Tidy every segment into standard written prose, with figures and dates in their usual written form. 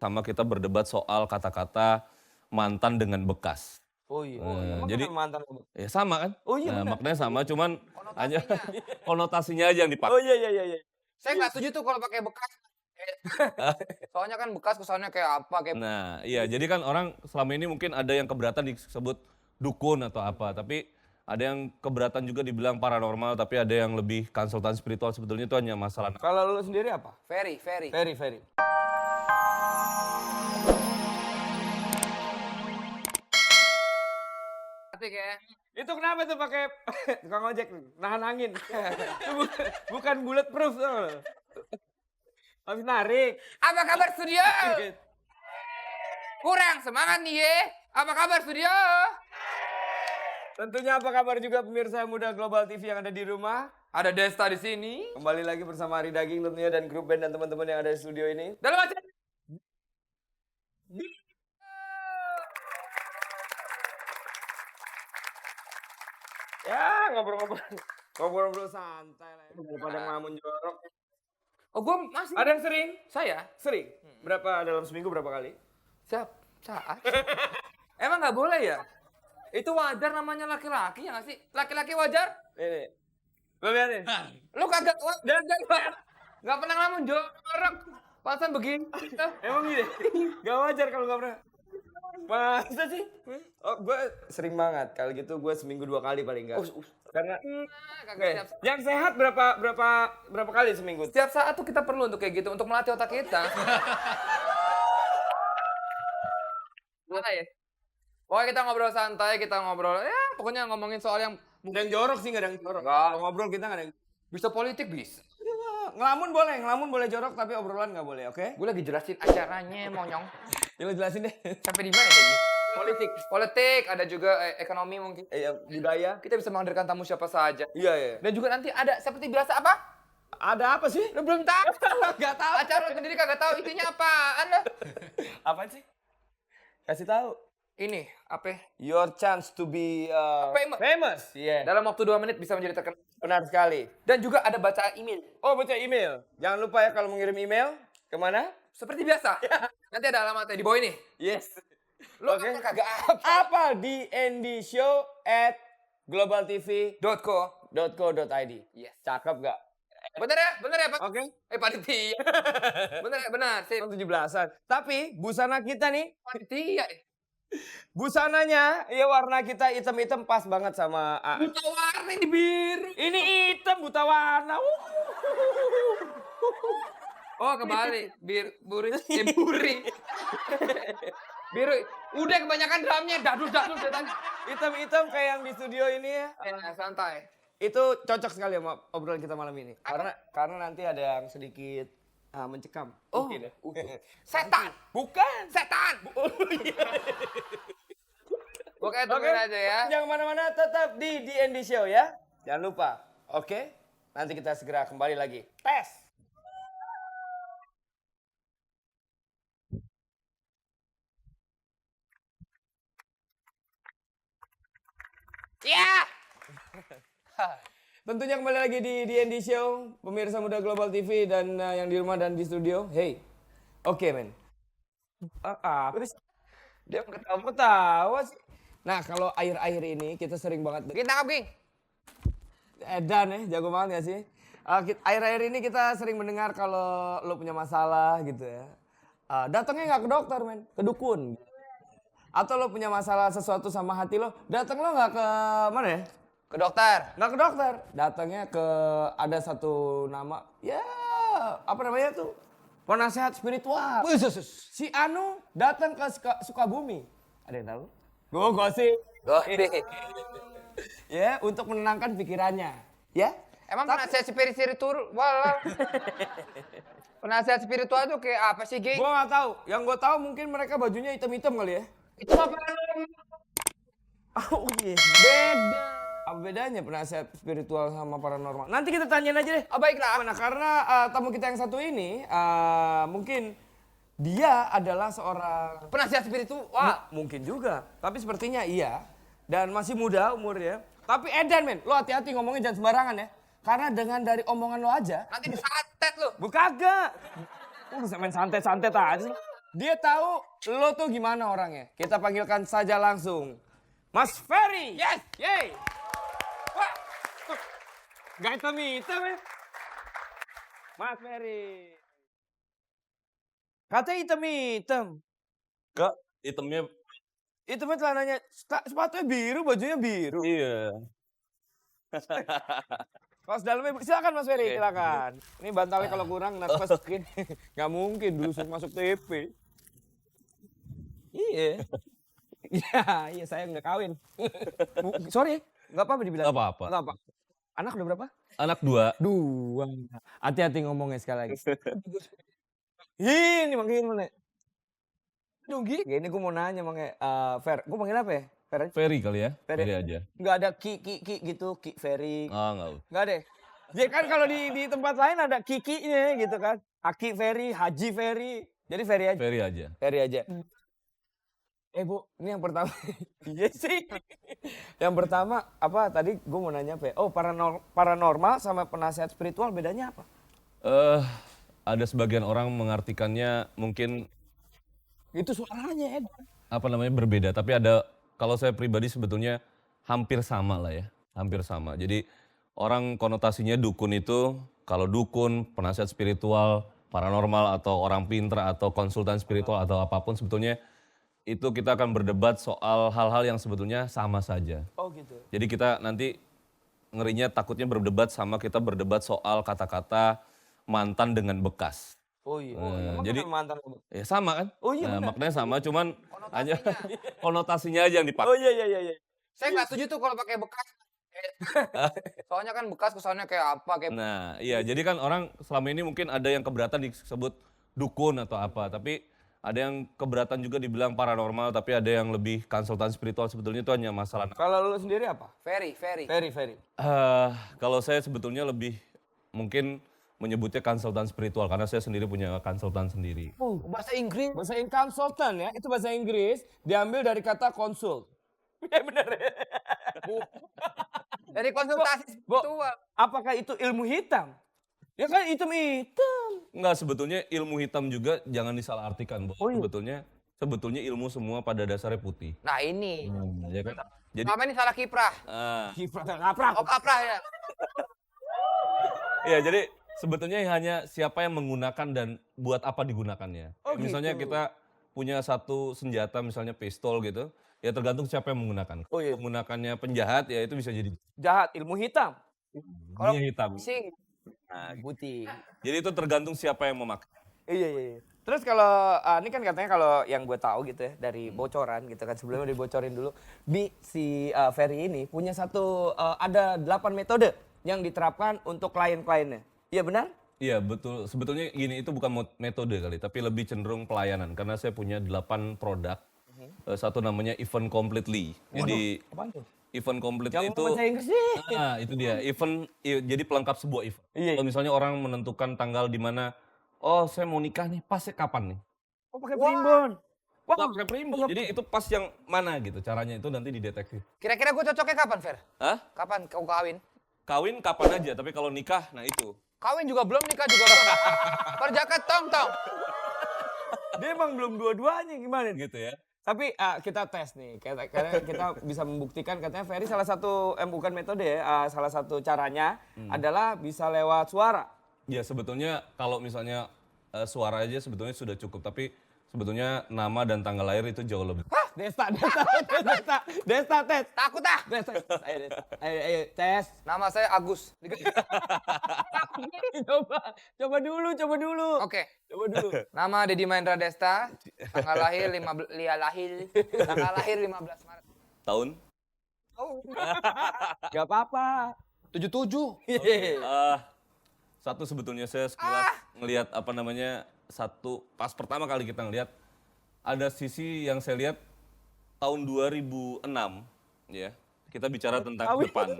pertama kita berdebat soal kata-kata mantan dengan bekas. Oh iya. Nah, Emang jadi kenapa mantan? ya sama kan? Oh iya Nah, benar. maknanya sama cuman hanya Konotasinya. konotasinya aja yang Oh dipakai. iya. Saya nggak setuju tuh kalau pakai bekas. Soalnya kan bekas kesannya kayak apa, kayak Nah, iya jadi kan orang selama ini mungkin ada yang keberatan disebut dukun atau apa, tapi ada yang keberatan juga dibilang paranormal, tapi ada yang lebih konsultan spiritual, sebetulnya itu hanya masalah. Kalau lu sendiri apa? very. Very. Asik ya. Itu kenapa tuh pakai tukang ojek nahan angin? Itu bukan bulletproof tuh. Habis narik. Apa kabar studio? Kurang semangat nih ya. Apa kabar studio? Tentunya apa kabar juga pemirsa Muda Global TV yang ada di rumah. Ada Desta di sini. Kembali lagi bersama Ari Daging tentunya dan grup band dan teman-teman yang ada di studio ini. Dalam acara Ya ngobrol-ngobrol santai lah ya. Daripada ngelamun jorok. Oh, gue masih. Ada yang sering? Saya? Sering. Berapa dalam seminggu berapa kali? Saat. Emang nggak boleh ya? Itu wajar namanya laki-laki ya nggak sih? Laki-laki wajar? Nih. Lo liatin. Lu kagak wajar. Nggak pernah ngelamun jorok. Pasan begini. Emang gini? Gak wajar kalau gak pernah. Masa sih? Oh, gue sering banget. Kalau gitu gue seminggu 2 kali paling enggak. Karena Kagak siap. yang sehat berapa kali seminggu? Setiap saat tuh kita perlu untuk kayak gitu, untuk melatih otak kita. Mana ya? Pokoknya kita ngobrol santai, kita ngobrol, ya pokoknya ngomongin soal yang Ada yang jorok sih, gak ada yang jorok. Nggak. Kalau ngobrol kita gak ada yang... bisa politik bisa. Ngelamun boleh jorok tapi obrolan gak boleh, oke? Gue lagi jelasin acaranya, monyong. Ya lo jelasin deh. Sampai di mana tadi? Politik. Ada juga ekonomi mungkin. Budaya. Kita bisa menghadirkan tamu siapa saja. Iya. Dan juga nanti ada seperti biasa apa? Ada apa sih? Lu belum tahu. Gak tahu. Acara lu sendiri kagak tahu isinya apaan dah. Apaan sih? Kasih tahu. Ini apa? Your chance to be famous. Iya. Dalam waktu 2 menit bisa menjadi terkenal. Benar sekali. Dan juga ada baca email. Oh, baca email. Jangan lupa ya kalau mengirim email kemana? Seperti biasa. Nanti ada alamatnya di bawah ini. Yes. Lu Oke. kagak Apa di ndshow@globaltv.co.id. Yes. Cakep gak? Bener ya, Pak? Oke. Panitia. bener. Sip. 17-an. Tapi busana kita nih, Panitia. busananya ya warna kita hitam-hitam pas banget sama Buta warna ini biru. Ini hitam buta warna. Oh, kebalik. Buri. Biru. Udah kebanyakan drumnya. Dadus. Hitam-hitam kayak yang di studio ini ya. Santai. Itu cocok sekali sama obrolan kita malam ini. Karena nanti ada yang sedikit mencekam. Oh. Mungkin ya. Setan. Bukan. Setan. Oke, tungguin aja ya. Jangan mana-mana, tetap di DND Show ya. Jangan lupa. Oke? Nanti kita segera kembali lagi. Tes. Ya. Tentunya kembali lagi di DND Show, pemirsa Muda Global TV dan yang di rumah dan di studio. Hey, oke men. Apa sih? Dia ketawa sih. Nah kalau akhir-akhir ini kita sering banget. Kita tangkap, Ging. Edan ya, jago banget gak sih? Akhir-akhir ini kita sering mendengar kalau lo punya masalah gitu ya. Datangnya nggak ke dokter men, ke dukun. Atau lo punya masalah sesuatu sama hati lo, datang lo nggak ke mana ya? Ke dokter. Nggak ke dokter, datangnya ke ada satu nama, ya apa namanya tuh? Penasehat spiritual. Si Anu datang ke Sukabumi. Ada yang tahu? Gue gosip. Ya, untuk menenangkan pikirannya. Ya? Emang penasihat spiritual, walau. Penasihat spiritual itu kayak apa sih, Ging? Gue nggak tahu. Yang gue tahu mungkin mereka bajunya hitam-hitam kali ya. Itu apa? Oh iya. Beda. Apa bedanya penasihat spiritual sama paranormal? Nanti kita tanyain aja deh. Oh, baiklah. Nah, karena tamu kita yang satu ini mungkin dia adalah seorang Penasihat spiritual. Wah, mungkin juga, tapi sepertinya iya dan masih muda umurnya. Tapi edan men, lo hati-hati ngomongnya jangan sembarangan ya. Karena dengan dari omongan lo aja, nanti disantet lu. kagak. Bisa main santet-santet aja sih. Dia tahu lo tuh gimana orangnya. Kita panggilkan saja langsung. Mas Ferry. Yes! Yeay. Wah. Gak hitam-hitam ya. Mas Ferry. Katanya hitam-hitam. Kak, itemnya Hitamnya celananya, sepatunya biru, bajunya biru. iya. Kaos dalamnya, silakan Mas Ferry, Oke. silakan. Ini bantalnya kalau kurang, nak masukin. Gak mungkin dulu masuk TP. Iya. Iya saya nggak kawin. Sorry, nggak apa-apa dibilang. Nggak apa-apa. Nggak apa. Anak udah berapa? Anak 2. 2. Hati-hati ngomongnya sekali lagi. Ini manggil mana? Donggi. Ini gue mau nanya manggil Fer. Gue panggil apa ya? Fer. Ferry kali ya? Ferry. Ferry aja. Nggak ada ki gitu, Ki Ferry. Enggak. Nggak ada. Ya kan kalau di tempat lain ada kikinya gitu kan. Aki Ferry, Haji Ferry. Jadi Ferry aja. Ferry aja. Ferry aja. Bu, ini yang pertama. Iya sih. Yang pertama apa tadi gue mau nanya apa ya? Oh, paranormal sama penasihat spiritual bedanya apa? Ada sebagian orang mengartikannya mungkin Itu suaranya, Ed. apa namanya berbeda, tapi ada, kalau saya pribadi sebetulnya hampir sama lah ya, hampir sama. Jadi orang konotasinya dukun itu, kalau dukun, penasihat spiritual, paranormal atau orang pinter atau konsultan spiritual atau apapun sebetulnya itu kita akan berdebat soal hal-hal yang sebetulnya sama saja. Oh gitu. Jadi kita nanti ngerinya takutnya berdebat sama kita berdebat soal kata-kata mantan dengan bekas. Oh iya. Nah, jadi mantan. ya sama kan? Oh iya, Nah, benar. maknanya sama, cuman hanya konotasinya aja yang dipakai. Oh iya. Saya nggak setuju tuh kalau pakai bekas. Soalnya kan bekas kesannya kayak apa, kayak Nah, iya, jadi kan orang selama ini mungkin ada yang keberatan disebut dukun atau apa, tapi ada yang keberatan juga dibilang paranormal, tapi ada yang lebih konsultan spiritual, sebetulnya itu hanya masalah. Kalau lu sendiri apa? Ferry. Ferry. Kalau saya sebetulnya lebih mungkin menyebutnya konsultan spiritual, karena saya sendiri punya konsultan sendiri. Oh, bahasa Inggris. Bahasa konsultan ya, itu bahasa Inggris diambil dari kata konsul. Iya benar ya. dari konsultasi Bo, spiritual. apakah itu ilmu hitam? Ya kan hitam. Enggak, sebetulnya ilmu hitam juga jangan disalahartikan, Bu. Oh iya. Sebetulnya ilmu semua pada dasarnya putih. Nah ini, Ya kan? Jadi selama ini salah kiprah. Kiprah ngaprak. Oh kaprah ya. ya, jadi sebetulnya hanya siapa yang menggunakan dan buat apa digunakannya. Oh, Misalnya gitu. kita punya satu senjata, misalnya pistol gitu, ya tergantung siapa yang menggunakan. Oh, iya. Menggunakannya penjahat, ya itu bisa jadi Jahat, ilmu hitam. Kalau minyak hitam. sing, Putih. Jadi itu tergantung siapa yang memakai. Iya. Terus kalau ini kan katanya kalau yang gue tahu gitu ya dari bocoran gitu kan sebelumnya dibocorin dulu, si Ferry ini punya ada 8 metode yang diterapkan untuk klien-kliennya. Iya benar? Iya betul, sebetulnya gini, itu bukan metode kali, tapi lebih cenderung pelayanan. Karena saya punya 8 produk, satu namanya Event Completely. Jadi Apaan tuh? Event Completely Jangan itu, bahasa Inggris sih. itu dia, jadi pelengkap sebuah event. Iya. Kalau misalnya orang menentukan tanggal di mana, oh saya mau nikah nih, pasnya kapan nih? Oh pakai primbon. Wah, Nggak pakai primbon. Jadi itu pas yang mana gitu, caranya itu nanti dideteksi. kira-kira gue cocoknya kapan, Fer? Hah? Kapan kau kawin? Kawin kapan aja, tapi kalau nikah, nah itu. Kawin juga belum, nikah juga belum. Perjaka tong. dia emang belum dua-duanya gimana nih? Gitu ya. Tapi kita tes nih, karena kita bisa membuktikan katanya Ferry salah satu, bukan metode ya, salah satu caranya adalah bisa lewat suara. Ya sebetulnya kalau misalnya suara aja sebetulnya sudah cukup, tapi sebetulnya nama dan tanggal lahir itu jauh lebih. Desta, tes. Takut ah. Ayo, tes. Nama saya Agus. Coba dulu. Oke. Coba dulu. Nama Dedi Mahendra Desta. Tanggal lahir 15 Maret. Tahun? Gak apa-apa. 77. Satu sebetulnya saya sekilas ngelihat pas pertama kali kita ngelihat, ada sisi yang saya lihat tahun 2006 ya. Kita bicara tentang depan.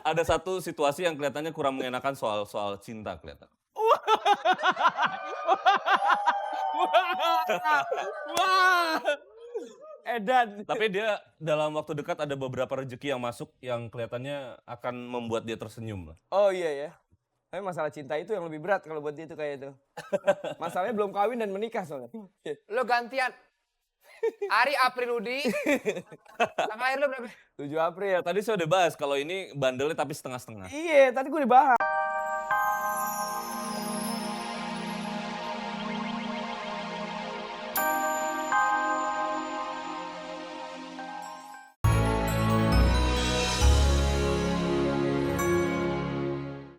Ada satu situasi yang kelihatannya kurang mengenakan soal cinta kelihatan. Wah. Edan. Tapi dia dalam waktu dekat ada beberapa rezeki yang masuk yang kelihatannya akan membuat dia tersenyum lah. Oh iya ya. Tapi masalah cinta itu yang lebih berat kalau buat dia itu kayak itu. Masalahnya belum kawin dan menikah soalnya. Lo gantian. Ari Apriludi. Tanggal lahir lo berapa? 7 April. Tadi saya udah bahas kalau ini bandelnya tapi setengah-setengah. Iya, tadi gue dibahas.